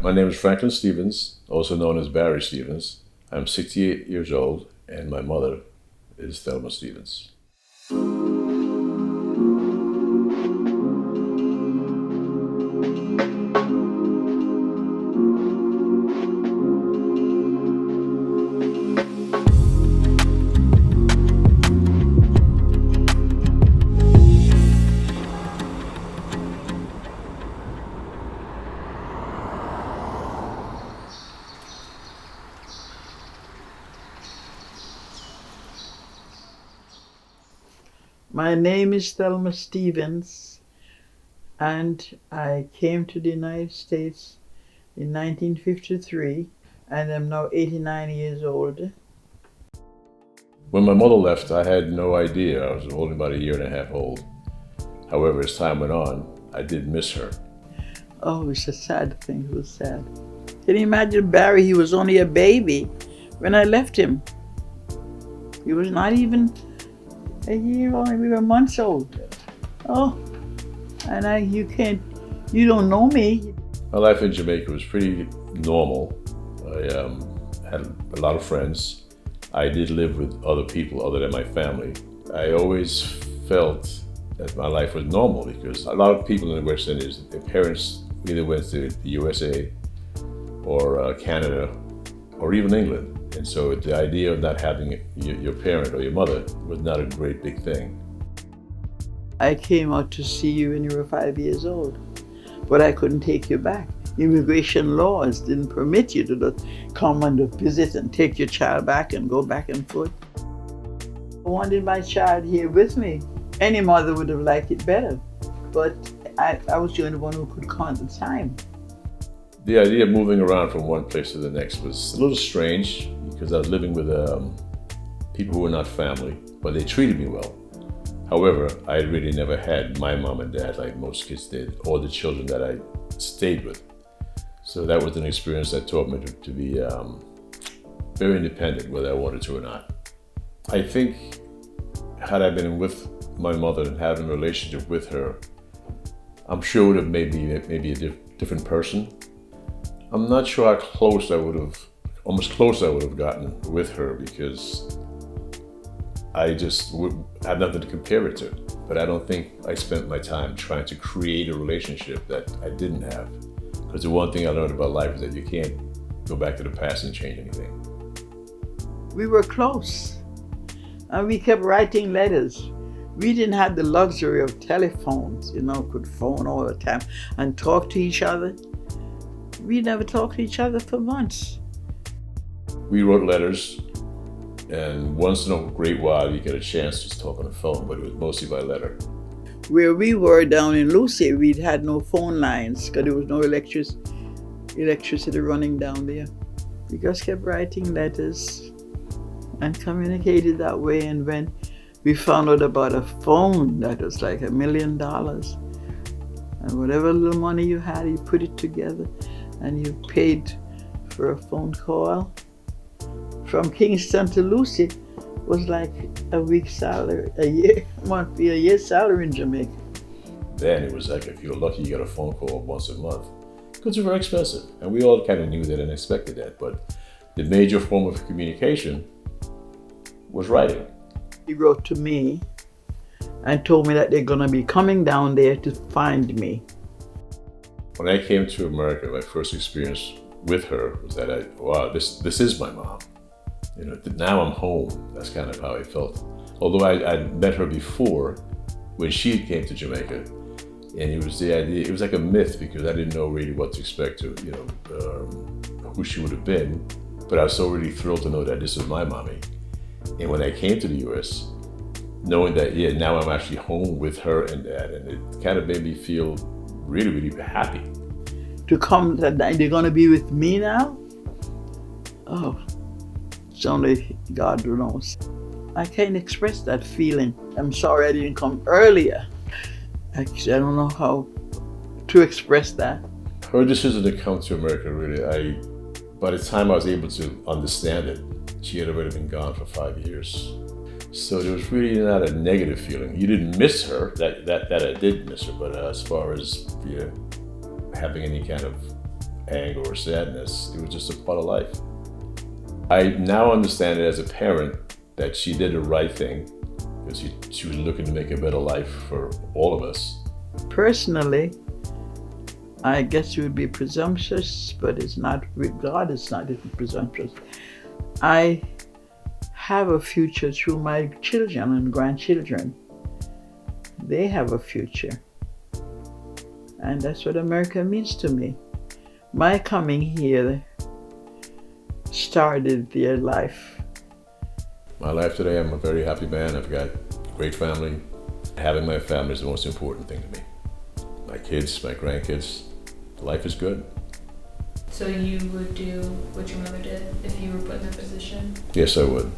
My name is Franklin Stevens, also known as Barry Stevens. I'm 68 years old, and my mother is Thelma Stevens. My name is Thelma Stevens, and I came to the United States in 1953, and I'm now 89 years old. When my mother left, I had no idea. I was only about a year and a half old. However, as time went on, I did miss her. Oh, it's a sad thing. It was sad. Can you imagine Barry? He was only a baby when I left him. He was not even a year old, we were months old. Oh, and you don't know me. My life in Jamaica was pretty normal. I had a lot of friends. I did live with other people other than my family. I always felt that my life was normal because a lot of people in the West Indies, their parents either went to the USA or Canada or even England. And so the idea of not having your parent or your mother was not a great big thing. I came out to see you when you were 5 years old, but I couldn't take you back. Immigration laws didn't permit you to come and visit and take your child back and go back and forth. I wanted my child here with me. Any mother would have liked it better, but I was the only one who could count the time. The idea of moving around from one place to the next was a little strange because I was living with people who were not family, but they treated me well. However, I really never had my mom and dad like most kids did, or the children that I stayed with. So that was an experience that taught me to be very independent, whether I wanted to or not. I think had I been with my mother and having a relationship with her, I'm sure it would have made me maybe a different person. I'm not sure how close I would have gotten with her because I just would have nothing to compare it to. But I don't think I spent my time trying to create a relationship that I didn't have. Because the one thing I learned about life is that you can't go back to the past and change anything. We were close, and we kept writing letters. We didn't have the luxury of telephones, could phone all the time and talk to each other. We never talked to each other for months. We wrote letters, and once in a great while you get a chance to talk on the phone, but it was mostly by letter. Where we were down in Lucy, we had no phone lines because there was no electricity running down there. We just kept writing letters and communicated that way, and when we found out about a phone that was like $1 million, and whatever little money you had, you put it together and you paid for a phone call. From Kingston to Lucy was like a week's salary, a year's salary in Jamaica. Then it was like if you were lucky you got a phone call once a month. Because they were expensive, and we all kind of knew that and expected that, but the major form of communication was writing. He wrote to me and told me that they're gonna be coming down there to find me. When I came to America, my first experience with her was that this is my mom. Now I'm home. That's kind of how I felt. Although I'd met her before when she came to Jamaica, and it was the idea. It was like a myth because I didn't know really what to expect who she would have been. But I was so really thrilled to know that this was my mommy. And when I came to the U.S., knowing that now I'm actually home with her and dad, and it kind of made me feel really, really happy. To come that they're gonna be with me now? Oh. It's only God knows. I can't express that feeling. I'm sorry I didn't come earlier. I don't know how to express that. Her decision to come to America, really, by the time I was able to understand it, she had already been gone for 5 years. So there was really not a negative feeling. You didn't miss her, that I did miss her, but as far as having any kind of anger or sadness. It was just a part of life. I now understand it as a parent that she did the right thing because she was looking to make a better life for all of us. Personally, I guess it would be presumptuous, but it's not, with God it's not presumptuous. I have a future through my children and grandchildren. They have a future. And that's what America means to me. My coming here started their life. My life today, I'm a very happy man. I've got a great family. Having my family is the most important thing to me. My kids, my grandkids, life is good. So you would do what your mother did if you were put in that position? Yes, I would.